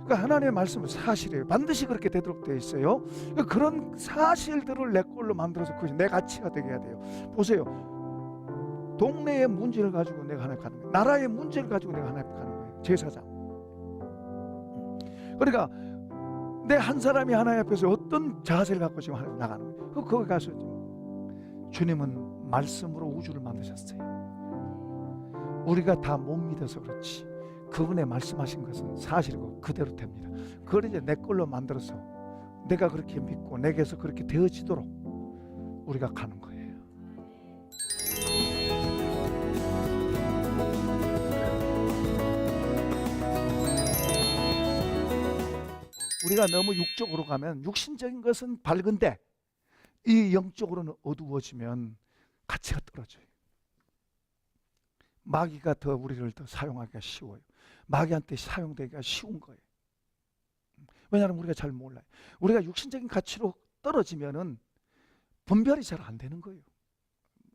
그러니까 하나님의 말씀은 사실이에요. 반드시 그렇게 되도록 되어 있어요. 그러니까 그런 사실들을 내 걸로 만들어서 그것이 내 가치가 되게 해야 돼요. 보세요. 동네의 문제를 가지고 내가 하나님 가는 거예요. 나라의 문제를 가지고 내가 하나님 가는 거예요. 제사장. 그러니까 내 한 사람이 하나님 앞에서 어떤 자세를 갖고 지금 하나님 나가는 거예요. 거기 가서 주님은 말씀으로 우주를 만드셨어요. 우리가 다 못 믿어서 그렇지 그분의 말씀하신 것은 사실이고 그대로 됩니다. 그걸 이제 내 걸로 만들어서 내가 그렇게 믿고 내게서 그렇게 되어지도록 우리가 가는 거예요. 우리가 너무 육적으로 가면 육신적인 것은 밝은데 이 영적으로는 어두워지면 가치가 떨어져요. 마귀가 더 우리를 더 사용하기가 쉬워요. 마귀한테 사용되기가 쉬운 거예요. 왜냐하면 우리가 잘 몰라요. 우리가 육신적인 가치로 떨어지면은 분별이 잘 안 되는 거예요.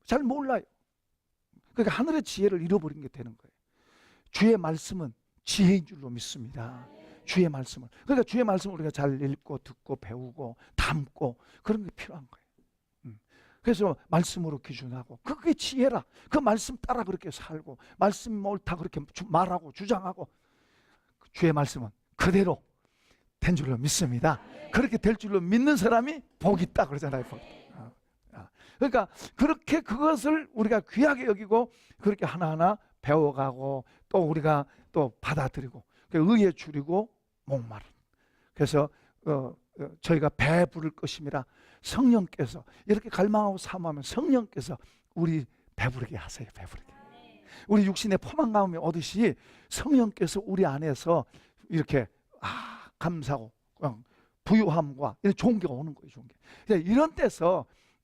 잘 몰라요. 그러니까 하늘의 지혜를 잃어버린 게 되는 거예요. 주의 말씀은 지혜인 줄로 믿습니다. 주의 말씀을. 그러니까 주의 말씀을 우리가 잘 읽고 듣고 배우고 담고 그런 게 필요한 거예요. 그래서 말씀으로 기준하고 그게 지혜라. 그 말씀 따라 그렇게 살고 말씀 옳다 그렇게 말하고 주장하고 주의 말씀은 그대로 된 줄로 믿습니다. 그렇게 될 줄로 믿는 사람이 복이 있다 그러잖아요. 복. 그러니까 그렇게 그것을 우리가 귀하게 여기고 그렇게 하나하나 배워가고 또 우리가 또 받아들이고 의에 줄이고 목마른. 그래서 저희가 배 부를 것임이라 성령께서 이렇게 갈망하고 사모하면 성령께서 우리 배부르게 하세요. 배부르게. 우리 육신의 포만감이 오듯이 성령께서 우리 안에서 이렇게 감사하고 부유함과 이런 좋은 게 오는 거예요. 좋은 게.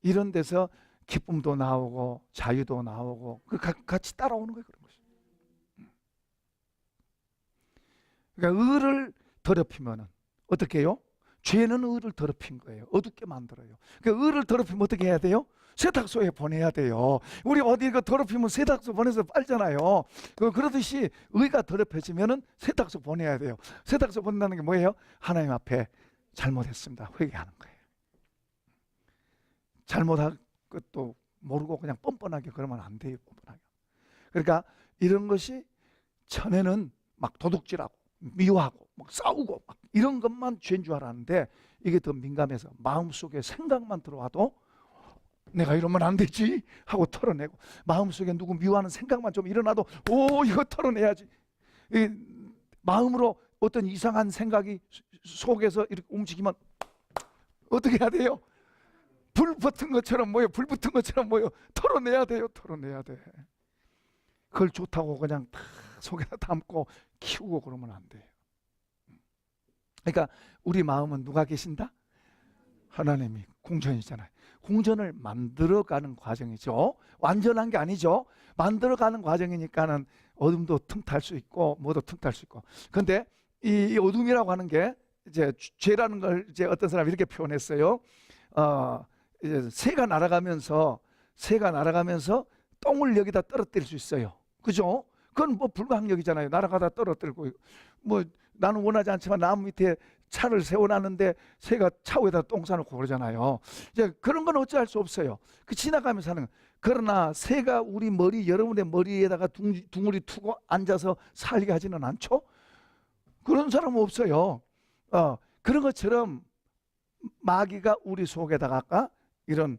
이런 데서 기쁨도 나오고 자유도 나오고 같이 따라오는 거예요. 그런 것이. 그러니까 의를 더럽히면은 어떻게 해요? 죄는 의를 더럽힌 거예요. 어둡게 만들어요. 그러니까 의를 더럽히면 어떻게 해야 돼요? 세탁소에 보내야 돼요. 우리 어디 더럽히면 세탁소 보내서 빨잖아요. 그러듯이 의가 더럽혀지면은 세탁소 보내야 돼요. 세탁소 보낸다는 게 뭐예요? 하나님 앞에 잘못했습니다. 회개하는 거예요. 잘못한 것도 모르고 그냥 뻔뻔하게 그러면 안 돼요. 뻔뻔하게. 그러니까 이런 것이 전에는 막 도둑질하고 미워하고 막 싸우고 막 이런 것만 죄인 줄 알았는데 이게 더 민감해서 마음속에 생각만 들어와도 내가 이러면 안 되지 하고 털어내고 마음속에 누구 미워하는 생각만 좀 일어나도 이거 털어내야지. 마음으로 어떤 이상한 생각이 속에서 이렇게 움직이면 어떻게 해야 돼요? 불 붙은 것처럼 털어내야 돼요. 털어내야 돼. 그걸 좋다고 그냥 다 속에다 담고 키우고 그러면 안 돼요. 그러니까 우리 마음은 누가 계신다? 하나님이 궁전이잖아요. 궁전을 만들어가는 과정이죠. 완전한 게 아니죠. 만들어가는 과정이니까는 어둠도 틈탈 수 있고 뭐도 틈탈 수 있고. 그런데 이 어둠이라고 하는 게 이제 죄라는 걸 이제 어떤 사람이 이렇게 표현했어요. 이제 새가 날아가면서 똥을 여기다 떨어뜨릴 수 있어요. 그죠? 그건 뭐 불가항력이잖아요. 날아가다 떨어뜨리고 뭐 나는 원하지 않지만 나무 밑에 차를 세워놨는데 새가 차 위에다 똥 싸놓고 그러잖아요. 이제 그런 건 어찌할 수 없어요. 그 지나가면서 하는. 그러나 새가 우리 여러분의 머리에다가 둥우리 투고 앉아서 살게 하지는 않죠. 그런 사람은 없어요. 그런 것처럼 마귀가 우리 속에다가 이런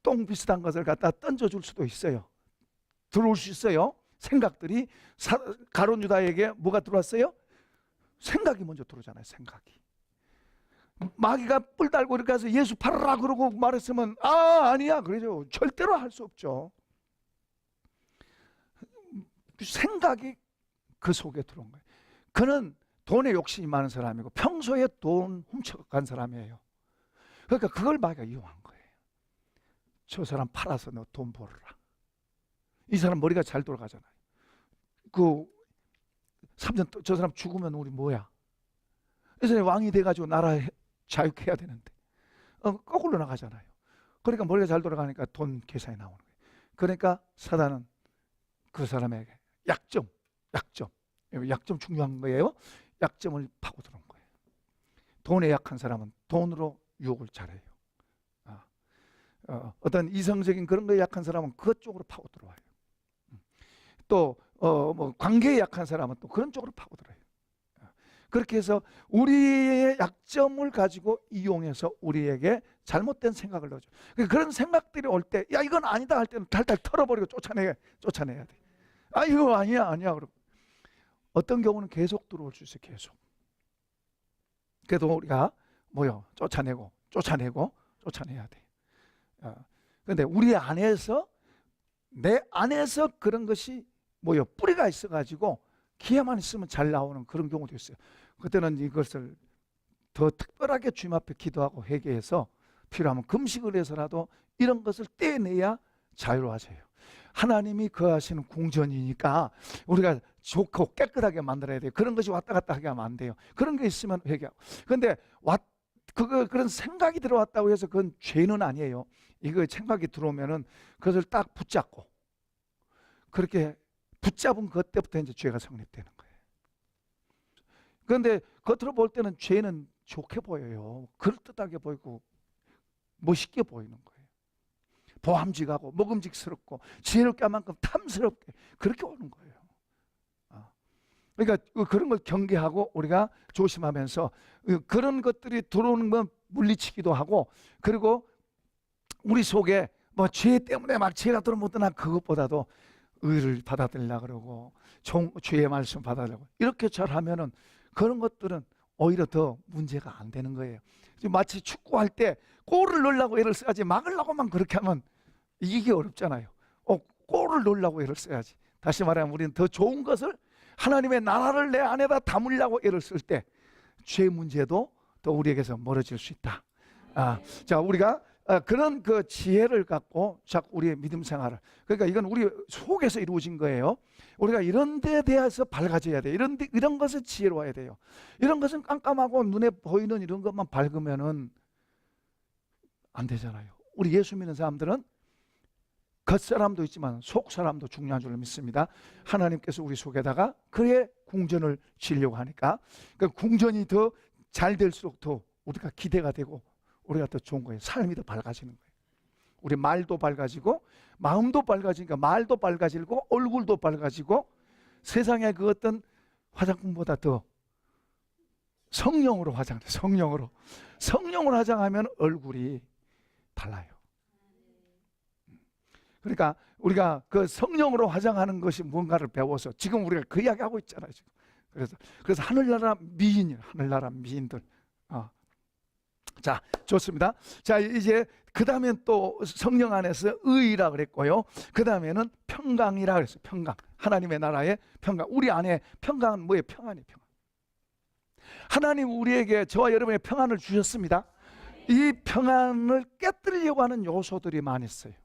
똥 비슷한 것을 갖다 던져줄 수도 있어요. 들어올 수 있어요. 생각들이 가룟 유다에게 뭐가 들어왔어요? 생각이 먼저 들어오잖아요. 생각이. 마귀가 뿔 달고 이렇게 해서 예수 팔아라 그러고 말했으면 아니야 그러죠. 절대로 할 수 없죠. 생각이 그 속에 들어온 거예요. 그는 돈에 욕심이 많은 사람이고 평소에 돈 훔쳐간 사람이에요. 그러니까 그걸 마귀가 이용한 거예요. 저 사람 팔아서 너 돈 벌어라. 이 사람 머리가 잘 돌아가잖아요. 3년 저 사람 죽으면 우리 뭐야? 이 사람이 왕이 돼가지고 나라 자유케 해야 되는데 거꾸로 나가잖아요. 그러니까 머리가 잘 돌아가니까 돈 계산이 나오는 거예요. 그러니까 사단은 그 사람에게 약점 중요한 거예요. 약점을 파고 들어온 돈에 약한 사람은 돈으로 유혹을 잘해요. 어떤 이성적인 그런 거에 약한 사람은 그것 쪽으로 파고들어와요. 또 뭐 관계에 약한 사람은 또 그런 쪽으로 파고들어요. 그렇게 해서 우리의 약점을 가지고 이용해서 우리에게 잘못된 생각을 넣어줘. 그런 생각들이 올 때, 야 이건 아니다 할 때는 달달 털어버리고 쫓아내야 돼. 아 이거 아니야 그러고. 어떤 경우는 계속 들어올 수 있어요. 계속. 그래도 우리가 쫓아내야 돼. 그런데 우리 안에서, 내 안에서 그런 것이 뿌리가 있어가지고 기회만 있으면 잘 나오는 그런 경우도 있어요. 그때는 이것을 더 특별하게 주님 앞에 기도하고 회개해서 필요하면 금식을 해서라도 이런 것을 떼내야 자유로워져요. 하나님이 거하시는 궁전이니까 우리가 좋고 깨끗하게 만들어야 돼요. 그런 것이 왔다 갔다 하게 하면 안 돼요. 그런 게 있으면 회개하고. 그런데 그런 생각이 들어왔다고 해서 그건 죄는 아니에요. 이거 생각이 들어오면은 그것을 딱 붙잡고, 그렇게 붙잡은 그때부터 이제 죄가 성립되는 거예요. 그런데 겉으로 볼 때는 죄는 좋게 보여요. 그럴듯하게 보이고 멋있게 보이는 거예요. 보암직하고 먹음직스럽고 지혜롭게 할 만큼 탐스럽게 그렇게 오는 거예요. 그러니까 그런 걸 경계하고 우리가 조심하면서 그런 것들이 들어오는 건 물리치기도 하고, 그리고 우리 속에 죄 때문에 막 죄가 들어오면 난 그것보다도 의를 받아들이려고 그러고 주의 말씀 받아들이려고 이렇게 잘하면은 그런 것들은 오히려 더 문제가 안 되는 거예요. 마치 축구할 때 골을 넣으려고 애를 써야지 막으려고만 그렇게 하면 이기기 어렵잖아요. 골을 넣으려고 애를 써야지. 다시 말하면 우리는 더 좋은 것을, 하나님의 나라를 내 안에다 담으려고 애를 쓸 때 죄 문제도 또 우리에게서 멀어질 수 있다. 자, 우리가 그런 그 지혜를 갖고 자꾸 우리의 믿음 생활을, 그러니까 이건 우리 속에서 이루어진 거예요. 우리가 이런 데에 대해서 밝아져야 돼요. 이런 것에 지혜로워야 돼요. 이런 것은 깜깜하고 눈에 보이는 이런 것만 밝으면은 안 되잖아요. 우리 예수 믿는 사람들은 겉사람도 있지만 속사람도 중요한 줄 믿습니다. 하나님께서 우리 속에다가 그의 궁전을 지으려고 하니까, 그 궁전이 더 잘 될수록 더 우리가 기대가 되고 우리가 더 좋은 거예요. 삶이 더 밝아지는 거예요. 우리 말도 밝아지고 마음도 밝아지니까 말도 밝아지고 얼굴도 밝아지고, 세상의 그 어떤 화장품보다 더 성령으로 화장해. 성령으로 화장하면 얼굴이 달라요. 그러니까 우리가 그 성령으로 화장하는 것이 뭔가를 배워서 지금 우리가 그 이야기 하고 있잖아요. 지금. 그래서 하늘나라 미인들. 자, 좋습니다. 자, 이제 그 다음엔 또 성령 안에서 의라 그랬고요. 그 다음에는 평강이라 그랬어요. 평강. 하나님의 나라의 평강. 우리 안에 평강은 뭐예요? 평안이에요. 평안. 하나님 우리에게, 저와 여러분의 평안을 주셨습니다. 이 평안을 깨뜨리려고 하는 요소들이 많이 있어요.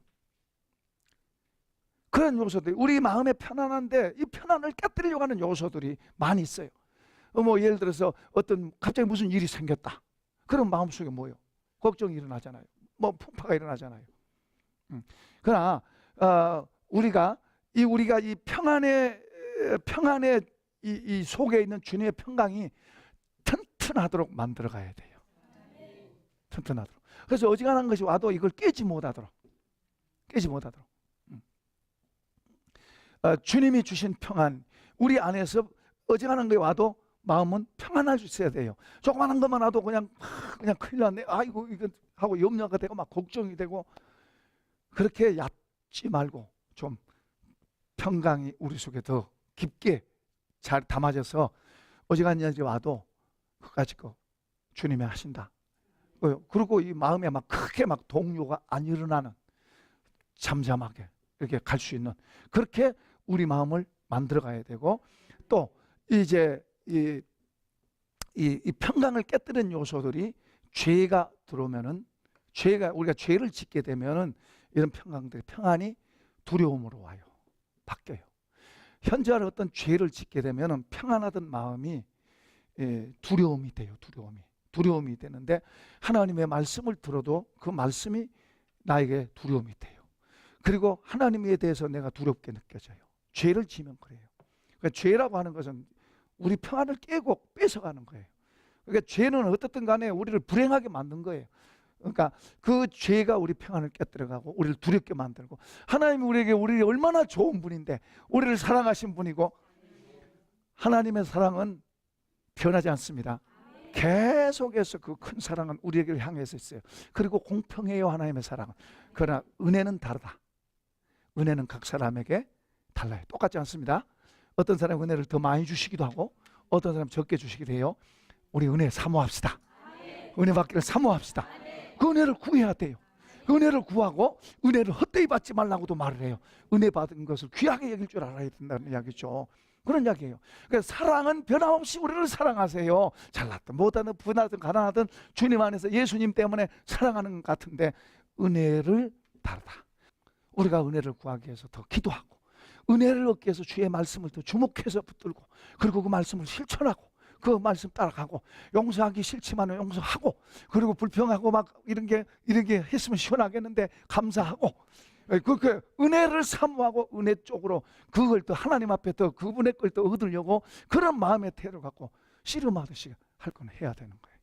그런 요소들이, 우리 마음에 편안한데 이 편안을 깨뜨리려고 하는 요소들이 많이 있어요. 예를 들어서 갑자기 무슨 일이 생겼다. 그런 마음속에 뭐예요? 걱정이 일어나잖아요. 풍파가 일어나잖아요. 그러나 우리가 이 평안의 이 속에 있는 주님의 평강이 튼튼하도록 만들어 가야 돼요. 튼튼하도록. 그래서 어지간한 것이 와도 이걸 깨지 못하도록. 주님이 주신 평안, 우리 안에서 어지간한 것이 와도 마음은 평안할 수 있어야 돼요. 조그마한 것만 와도 그냥 큰일 났네. 아이고 이거 하고 염려가 되고 막 걱정이 되고, 그렇게 얕지 말고 좀 평강이 우리 속에 더 깊게 잘 담아져서 어지간한 일이 와도 그까짓 거 주님이 하신다. 그리고 이 마음에 막 크게 막 동요가 안 일어나는, 잠잠하게 이렇게 갈 수 있는, 그렇게 우리 마음을 만들어 가야 되고, 또 이제 이 평강을 깨뜨리는 요소들이, 죄가 들어오면은, 우리가 죄를 짓게 되면은 이런 평안이 두려움으로 와요. 바뀌어요. 현저한 어떤 죄를 짓게 되면은 평안하던 마음이 두려움이 돼요. 두려움이 되는데, 하나님의 말씀을 들어도 그 말씀이 나에게 두려움이 돼요. 그리고 하나님에 대해서 내가 두렵게 느껴져요. 죄를 지면 그래요. 그러니까 죄라고 하는 것은 우리 평안을 깨고 뺏어가는 거예요. 그러니까 죄는 어떻든 간에 우리를 불행하게 만든 거예요. 그러니까 그 죄가 우리 평안을 깨뜨려가고 우리를 두렵게 만들고, 하나님이 우리를 얼마나 좋은 분인데, 우리를 사랑하신 분이고, 하나님의 사랑은 변하지 않습니다. 계속해서 그 큰 사랑은 우리에게 향해서 있어요. 그리고 공평해요, 하나님의 사랑은. 그러나 은혜는 다르다. 은혜는 각 사람에게 달라요. 똑같지 않습니다. 어떤 사람은 은혜를 더 많이 주시기도 하고 어떤 사람은 적게 주시기도 해요. 우리 은혜 사모합시다. 은혜 받기를 사모합시다. 그 은혜를 구해야 돼요. 그 은혜를 구하고 은혜를 헛되이 받지 말라고도 말을 해요. 은혜 받은 것을 귀하게 여길 줄 알아야 된다는 이야기죠. 그런 이야기예요. 그래서 사랑은 변함없이 우리를 사랑하세요. 잘났든 못하든 부하든 가난하든 주님 안에서 예수님 때문에 사랑하는 것 같은데, 은혜를 다르다. 우리가 은혜를 구하기 위해서 더 기도하고, 은혜를 얻기 위해서 주의 말씀을 더 주목해서 붙들고, 그리고 그 말씀을 실천하고, 그 말씀 따라가고, 용서하기 싫지만 용서하고, 그리고 불평하고 막 이런 게 했으면 시원하겠는데 감사하고, 그 은혜를 사모하고 은혜 쪽으로 그걸 또 하나님 앞에 더 그분의 걸 또 얻으려고 그런 마음의 태도를 갖고 씨름하듯이 할 건 해야 되는 거예요.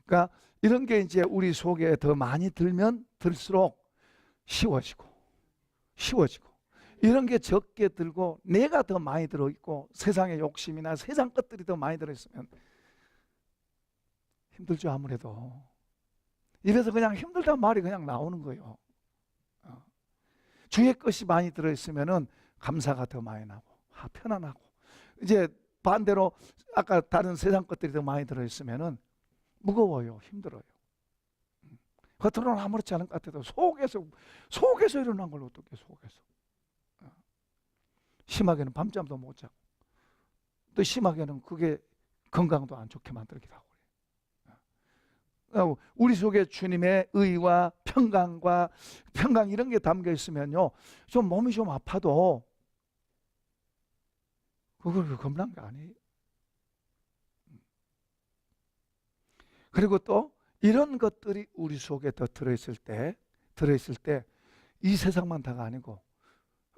그러니까 이런 게 이제 우리 속에 더 많이 들면 들수록 쉬워지고 이런 게 적게 들고 내가 더 많이 들어있고 세상의 욕심이나 세상 것들이 더 많이 들어있으면 힘들죠. 아무래도 입에서 그냥 힘들다는 말이 그냥 나오는 거예요. 주의 것이 많이 들어있으면 감사가 더 많이 나고 편안하고, 이제 반대로 아까 다른 세상 것들이 더 많이 들어있으면 무거워요. 힘들어요. 겉으로는 아무렇지 않은 것 같아도 속에서 일어난 걸 어떻게 속에서. 심하게는 밤잠도 못 자고, 또 심하게는 그게 건강도 안 좋게 만들기도 하고. 우리 속에 주님의 의와 평강 이런 게 담겨 있으면요, 좀 몸이 좀 아파도 그걸 겁난 게 아니에요. 그리고 또 이런 것들이 우리 속에 더 들어있을 때 이 세상만 다가 아니고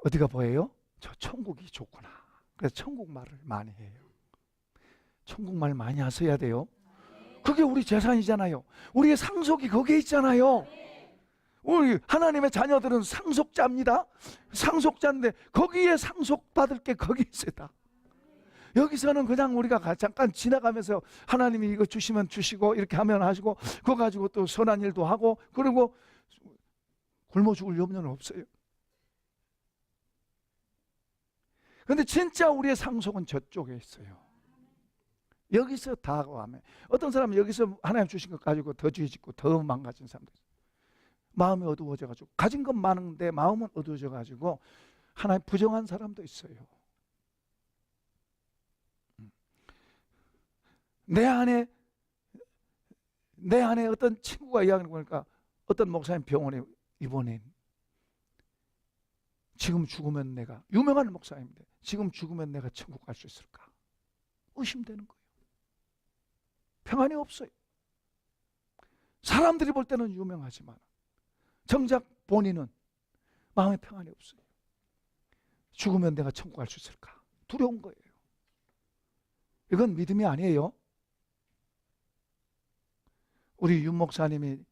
어디가 보여요? 저 천국이 좋구나. 그래서 천국 말을 많이 해요. 천국 말 많이 하셔야 돼요. 그게 우리 재산이잖아요. 우리의 상속이 거기에 있잖아요. 우리 하나님의 자녀들은 상속자입니다. 상속자인데 거기에 상속받을 게 거기 있어요. 여기서는 그냥 우리가 잠깐 지나가면서 하나님이 이거 주시면 주시고 이렇게 하면 하시고, 그거 가지고 또 선한 일도 하고, 그리고 굶어 죽을 염려는 없어요. 그런데 진짜 우리의 상속은 저쪽에 있어요. 여기서 다가가면, 어떤 사람은 여기서 하나님 주신 것 가지고 더 죄 짓고 더 망가진 사람들, 마음이 어두워져 가지고, 가진 건 많은데 마음은 어두워져 가지고 하나님 부정한 사람도 있어요. 내 안에 어떤 친구가 이야기하는 거니까, 어떤 목사님 병원에 입원해. 지금 죽으면 내가, 유명한 목사님인데 지금 죽으면 내가 천국 갈 수 있을까 의심되는 거예요. 평안이 없어요. 사람들이 볼 때는 유명하지만 정작 본인은 마음에 평안이 없어요. 죽으면 내가 천국 갈 수 있을까 두려운 거예요. 이건 믿음이 아니에요. 우리 윤 목사님이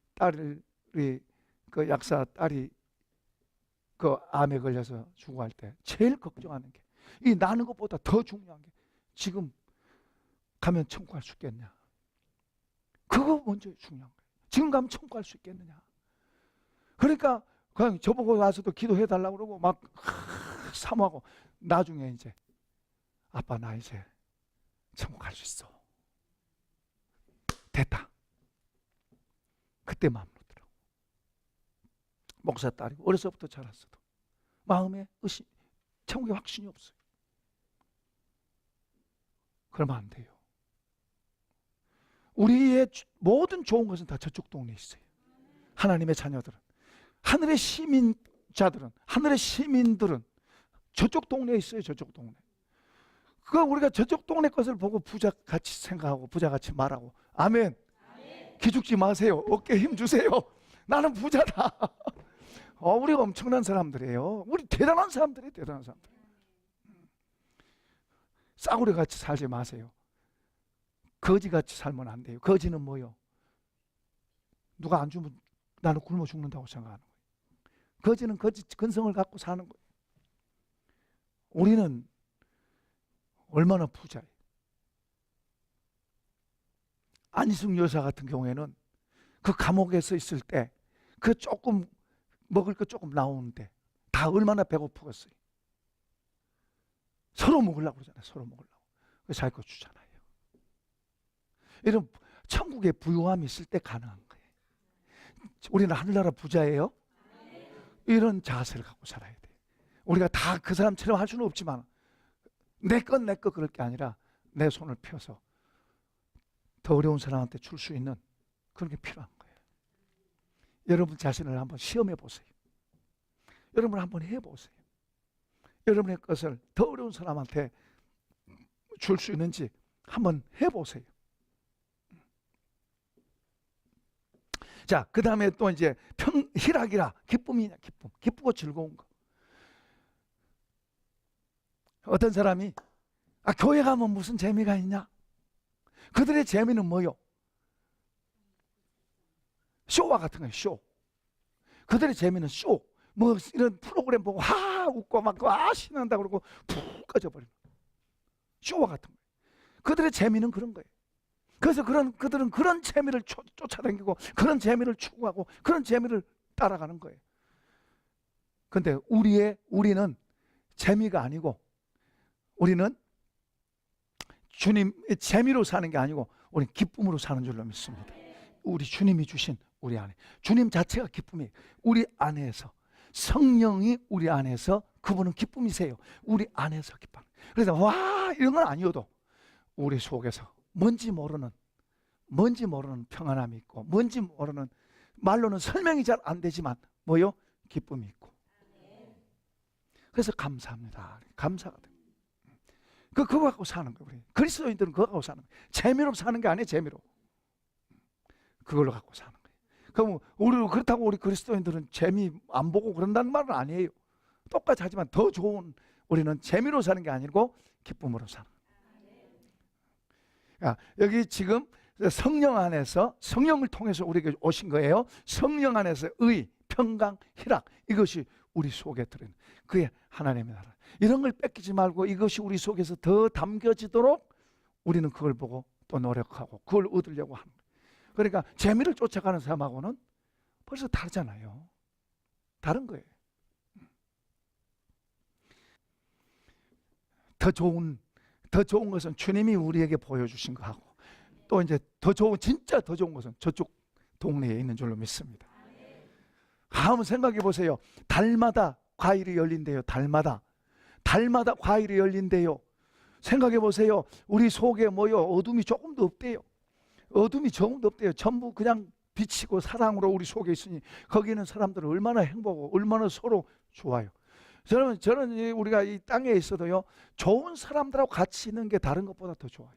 그 약사 딸이 그 암에 걸려서 죽어갈 때 제일 걱정하는 게, 이 나는 것보다 더 중요한 게, 지금 가면 천국 갈 수 있겠냐. 그거 먼저 중요한 거예요. 지금 가면 천국 갈 수 있겠느냐. 그러니까 그냥 저보고 와서도 기도해 달라고 그러고 막 사모하고, 나중에 이제 아빠 나 이제 천국 갈 수 있어. 됐다. 그때 마음 놓더라고. 목사 딸이고 어려서부터 자랐어도 마음에 의심, 천국에 확신이 없어요. 그러면 안 돼요. 우리의 모든 좋은 것은 다 저쪽 동네에 있어요. 하나님의 자녀들은, 하늘의 시민들은 저쪽 동네에 있어요. 저쪽 동네. 그거 우리가 저쪽 동네 것을 보고 부자같이 생각하고 부자같이 말하고, 아멘. 기죽지 마세요. 어깨에 힘 주세요. 나는 부자다. 우리가 엄청난 사람들이에요. 우리 대단한 사람들이에요. 대단한 사람들. 싸구려 같이 살지 마세요. 거지같이 살면 안 돼요. 거지는 뭐요? 누가 안 주면 나는 굶어 죽는다고 생각하는 거예요. 거지는 거지 근성을 갖고 사는 거예요. 우리는 얼마나 부자예요. 안희숙 여사 같은 경우에는 그 감옥에서 있을 때 그 조금 먹을 거 조금 나오는데 다 얼마나 배고프겠어요. 서로 먹으려고 그러잖아요. 서로 먹으려고. 그래서 자기 거 주잖아요. 이런 천국에 부유함이 있을 때 가능한 거예요. 우리는 하늘나라 부자예요. 이런 자세를 갖고 살아야 돼. 우리가 다 그 사람처럼 할 수는 없지만 내 것 그럴 게 아니라 내 손을 펴서 더 어려운 사람한테 줄 수 있는 그런 게 필요한 거예요. 여러분 자신을 한번 시험해 보세요. 여러분 한번 해보세요. 여러분의 것을 더 어려운 사람한테 줄 수 있는지 한번 해보세요. 자, 그 다음에 또 이제 희락이라 기쁨이냐, 기쁨. 기쁘고 즐거운 거. 어떤 사람이 교회 가면 무슨 재미가 있냐? 그들의 재미는 뭐요? 쇼와 같은 거예요. 쇼. 그들의 재미는 쇼. 뭐 이런 프로그램 보고 웃고 막 신난다 그러고 푹 꺼져버리는 쇼와 같은 거예요. 그들의 재미는 그런 거예요. 그래서 그들은 그런 재미를 쫓아다니고 그런 재미를 추구하고 그런 재미를 따라가는 거예요. 근데 우리는 재미가 아니고 우리는 주님의 재미로 사는 게 아니고 우리는 기쁨으로 사는 줄로 믿습니다. 우리 주님이 주신 우리 안에 주님 자체가 기쁨이에요. 우리 안에서 성령이 우리 안에서 그분은 기쁨이세요. 우리 안에서 기쁨. 그래서 와 이런 건 아니어도 우리 속에서 뭔지 모르는 평안함이 있고 뭔지 모르는 말로는 설명이 잘 안 되지만 뭐요? 기쁨이 있고. 그래서 감사합니다. 감사가 돼요. 그거 갖고 사는 거예요. 우리 그리스도인들은 그거 갖고 사는 거예요. 재미로 사는 게 아니에요. 재미로. 그걸로 갖고 사는 거예요. 그럼 그렇다고 우리 그리스도인들은 재미 안 보고 그런다는 말은 아니에요. 똑같이 하지만 더 좋은 우리는 재미로 사는 게 아니고 기쁨으로 사는 거예요. 여기 지금 성령 안에서 성령을 통해서 우리에게 오신 거예요. 성령 안에서 의, 평강, 희락 이것이 우리 속에 들어있는 그게 하나님의 나라. 이런 걸 뺏기지 말고 이것이 우리 속에서 더 담겨지도록 우리는 그걸 보고 또 노력하고 그걸 얻으려고 하는 거예요. 그러니까 재미를 쫓아가는 사람하고는 벌써 다르잖아요. 다른 거예요. 더 좋은 것은 주님이 우리에게 보여주신 거하고 또 이제 진짜 더 좋은 것은 저쪽 동네에 있는 줄로 믿습니다. 한번 생각해 보세요. 달마다 과일이 열린대요. 달마다 과일이 열린대요. 생각해 보세요. 우리 속에 뭐요? 어둠이 조금도 없대요. 전부 그냥 빛이고 사랑으로 우리 속에 있으니 거기는 사람들은 얼마나 행복하고 얼마나 서로 좋아요. 저는 우리가 이 땅에 있어도요, 좋은 사람들하고 같이 있는 게 다른 것보다 더 좋아요.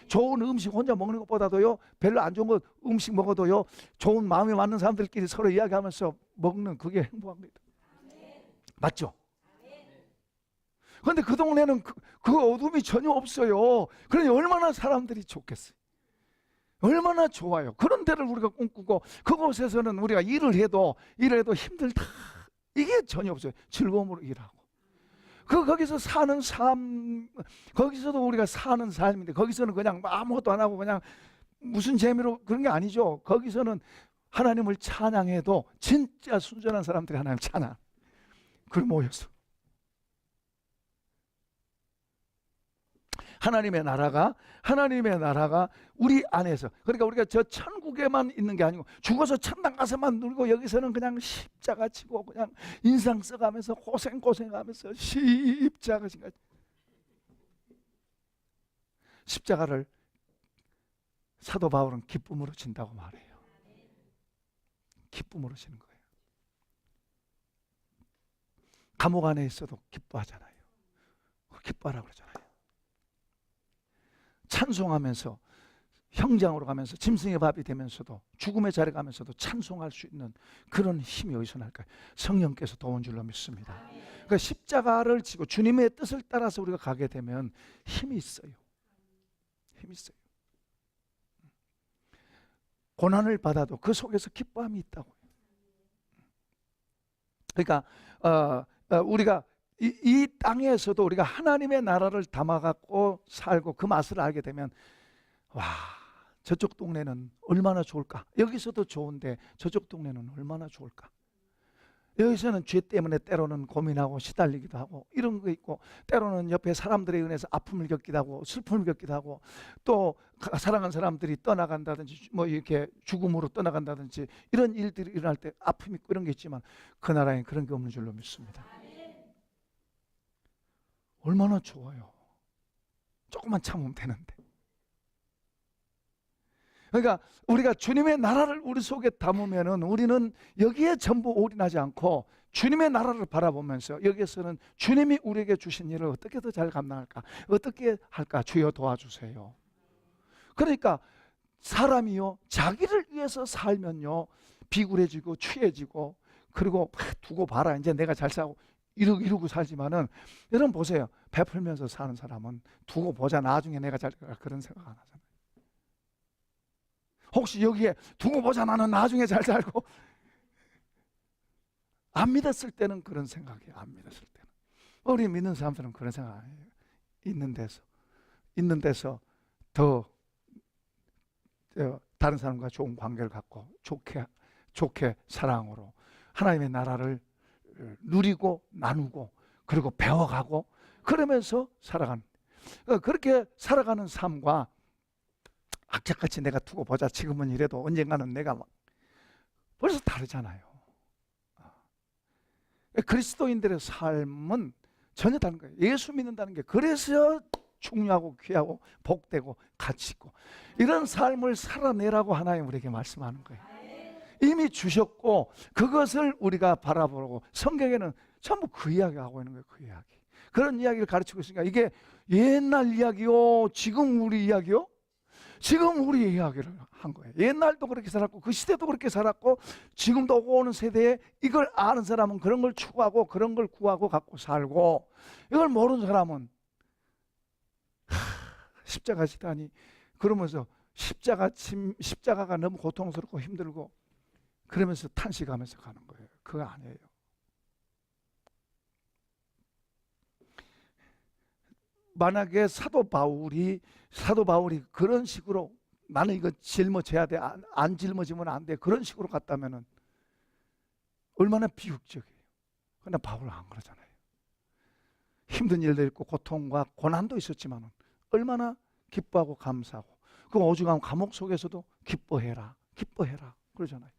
좋은 음식 혼자 먹는 것보다도요, 별로 안 좋은 음식 먹어도요, 좋은 마음에 맞는 사람들끼리 서로 이야기하면서 먹는 그게 행복합니다. 맞죠? 그런데 그 동네는 그 어둠이 전혀 없어요. 그러니 얼마나 사람들이 좋겠어요. 얼마나 좋아요. 그런 데를 우리가 꿈꾸고 그곳에서는 우리가 일을 해도 힘들다. 이게 전혀 없어요. 즐거움으로 일하고. 거기서 사는 삶, 거기서도 우리가 사는 삶인데 거기서는 그냥 아무것도 안 하고 그냥 무슨 재미로 그런 게 아니죠. 거기서는 하나님을 찬양해도 진짜 순전한 사람들이 하나님 찬양. 그걸 모여서. 하나님의 나라가 우리 안에서, 그러니까 우리가 저 천국에만 있는 게 아니고 죽어서 천당 가서만 누리고 여기서는 그냥 십자가 지고 그냥 인상 써가면서 고생하면서 십자가를 사도 바울은 기쁨으로 진다고 말해요. 기쁨으로 지는 거예요. 감옥 안에 있어도 기뻐하잖아요. 기뻐하라고 그러잖아요. 찬송하면서 형장으로 가면서 짐승의 밥이 되면서도 죽음의 자리에 가면서도 찬송할 수 있는 그런 힘이 어디서 날까요? 성령께서 도운 줄로 믿습니다. 그러니까 십자가를 지고 주님의 뜻을 따라서 우리가 가게 되면 힘이 있어요. 힘이 있어요. 고난을 받아도 그 속에서 기뻐함이 있다고요. 그러니까 우리가 이 땅에서도 우리가 하나님의 나라를 담아갖고 살고 그 맛을 알게 되면, 와, 저쪽 동네는 얼마나 좋을까, 여기서도 좋은데 저쪽 동네는 얼마나 좋을까. 여기서는 죄 때문에 때로는 고민하고 시달리기도 하고 이런 거 있고, 때로는 옆에 사람들에 의해서 아픔을 겪기도 하고 슬픔을 겪기도 하고, 또 사랑하는 사람들이 떠나간다든지 뭐 이렇게 죽음으로 떠나간다든지 이런 일들이 일어날 때 아픔이 있고 이런 게 있지만, 그 나라엔 그런 게 없는 줄로 믿습니다. 얼마나 좋아요. 조금만 참으면 되는데. 그러니까 우리가 주님의 나라를 우리 속에 담으면은 우리는 여기에 전부 올인하지 않고 주님의 나라를 바라보면서, 여기에서는 주님이 우리에게 주신 일을 어떻게 더 잘 감당할까, 어떻게 할까, 주여 도와주세요. 그러니까 사람이요, 자기를 위해서 살면요 비굴해지고 취해지고, 그리고 두고 봐라 이제 내가 잘 살고 이러고 살지만은, 여러분 보세요, 베풀면서 사는 사람은 두고 보자 나중에 내가 잘, 그런 생각 안 하잖아요. 혹시 여기에 두고 보자 나는 나중에 잘 살고, 안 믿었을 때는 그런 생각이에요. 안 믿었을 때는. 우리 믿는 사람들은 그런 생각 아니에요. 있는 데서 더 다른 사람과 좋은 관계를 갖고 좋게 사랑으로 하나님의 나라를 누리고 나누고, 그리고 배워가고, 그러면서 살아가는, 그렇게 살아가는 삶과 악착같이 내가 두고 보자 지금은 이래도 언젠가는 내가 막, 벌써 다르잖아요. 그리스도인들의 삶은 전혀 다른 거예요. 예수 믿는다는 게 그래서 중요하고 귀하고 복되고 가치 있고, 이런 삶을 살아내라고 하나님 우리에게 말씀하는 거예요. 이미 주셨고 그것을 우리가 바라보고, 성경에는 전부 그 이야기를 하고 있는 거예요. 그 이야기, 그런 이야기를 가르치고 있으니까, 이게 옛날 이야기요 지금 우리 이야기요? 지금 우리 이야기를 한 거예요. 옛날도 그렇게 살았고 그 시대도 그렇게 살았고, 지금도 오고 오는 세대에 이걸 아는 사람은 그런 걸 추구하고 그런 걸 구하고 갖고 살고, 이걸 모르는 사람은 십자가 지다니 그러면서 십자가가 너무 고통스럽고 힘들고 그러면서 탄식하면서 가는 거예요. 그거 아니에요. 만약에 사도 바울이 그런 식으로 나는 이거 짊어져야 돼, 안 짊어지면 안 돼, 그런 식으로 갔다면은 얼마나 비극적이에요. 그러나 바울은 안 그러잖아요. 힘든 일도 있고 고통과 고난도 있었지만 얼마나 기뻐하고 감사하고, 그 오죽하면 감옥 속에서도 기뻐해라 그러잖아요.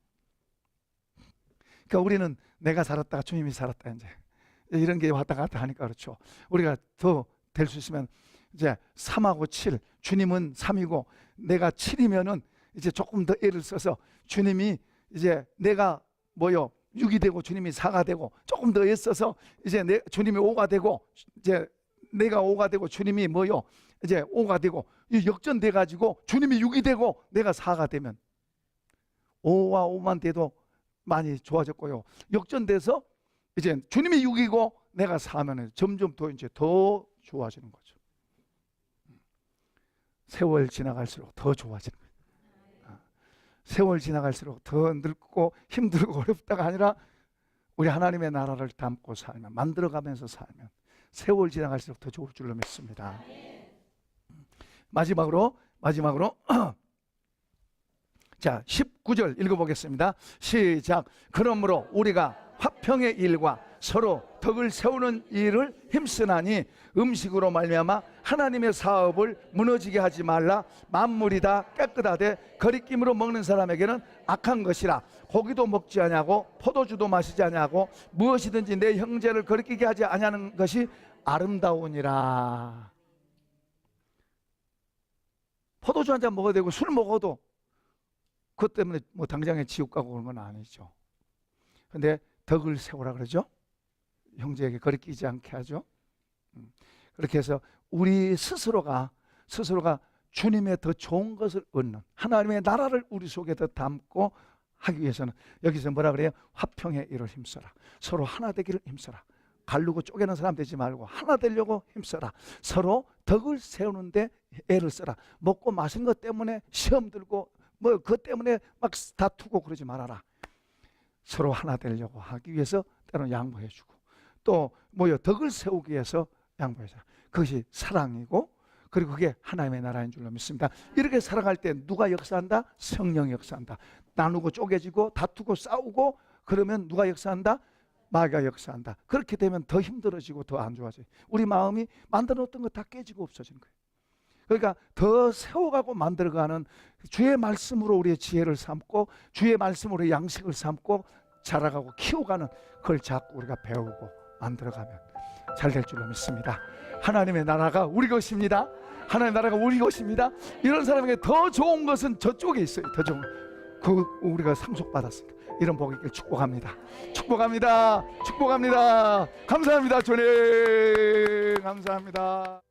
그러니까 우리는 내가 살았다가 주님이 살았다, 이제 이런 게 왔다 갔다 하니까 그렇죠. 우리가 더 될 수 있으면 이제 3하고 7, 주님은 3이고 내가 7이면은 이제 조금 더 애를 써서 주님이 이제 내가 6이 되고 주님이 4가 되고, 조금 더 애써서 이제 주님이 5가 되고, 이제 내가 5가 되고 주님이 이제 5가 되고, 역전돼 가지고 주님이 6이 되고 내가 4가 되면 5와 5만 돼도 많이 좋아졌고요. 역전돼서 이제 주님이 6이고 내가 4면 점점 더 이제 더 좋아지는 거죠. 세월 지나갈수록 더 좋아지는 거예요. 세월 지나갈수록 더 늙고 힘들고 어렵다가 아니라, 우리 하나님의 나라를 담고 살면, 만들어가면서 살면 세월 지나갈수록 더 좋을 줄로 믿습니다. 마지막으로 자 19절 읽어보겠습니다. 시작. 그러므로 우리가 화평의 일과 서로 덕을 세우는 일을 힘쓰나니, 음식으로 말미암아 하나님의 사업을 무너지게 하지 말라. 만물이 다 깨끗하되 거리낌으로 먹는 사람에게는 악한 것이라. 고기도 먹지 아니하고 포도주도 마시지 아니하고 무엇이든지 내 형제를 거리끼게 하지 아니하는 것이 아름다우니라. 포도주 한 잔 먹어도 되고 술 먹어도 그것 때문에 당장에 지옥 가고 그런 건 아니죠. 근데 덕을 세우라 그러죠. 형제에게 거리끼지 않게 하죠. 그렇게 해서 우리 스스로가 주님의 더 좋은 것을 얻는, 하나님의 나라를 우리 속에 더 담고 하기 위해서는, 여기서 뭐라 그래요? 화평의 일을 힘써라. 서로 하나 되기를 힘써라. 갈르고 쪼개는 사람 되지 말고 하나 되려고 힘써라. 서로 덕을 세우는데 애를 써라. 먹고 마신 것 때문에 시험 들고 뭐 그것 때문에 막 다투고 그러지 말아라. 서로 하나 되려고 하기 위해서 때로는 양보해주고, 또 뭐요, 덕을 세우기 위해서 양보해줘. 그것이 사랑이고, 그리고 그게 하나님의 나라인 줄로 믿습니다. 이렇게 살아갈 때 누가 역사한다? 성령이 역사한다. 나누고 쪼개지고 다투고 싸우고 그러면 누가 역사한다? 마귀가 역사한다. 그렇게 되면 더 힘들어지고 더 안 좋아져요. 우리 마음이 만들어 놓던 거 다 깨지고 없어지는 거예요. 그러니까 더 세워가고 만들어가는, 주의 말씀으로 우리의 지혜를 삼고 주의 말씀으로 양식을 삼고 자라가고 키워가는, 그걸 자꾸 우리가 배우고 만들어가면 잘 될 줄로 믿습니다. 하나님의 나라가 우리 것입니다. 하나님의 나라가 우리 것입니다. 이런 사람에게 더 좋은 것은 저쪽에 있어요. 더 좋은, 그 우리가 상속받았습니다. 이런 복이 있길 축복합니다. 축복합니다. 축복합니다. 감사합니다. 주님 감사합니다.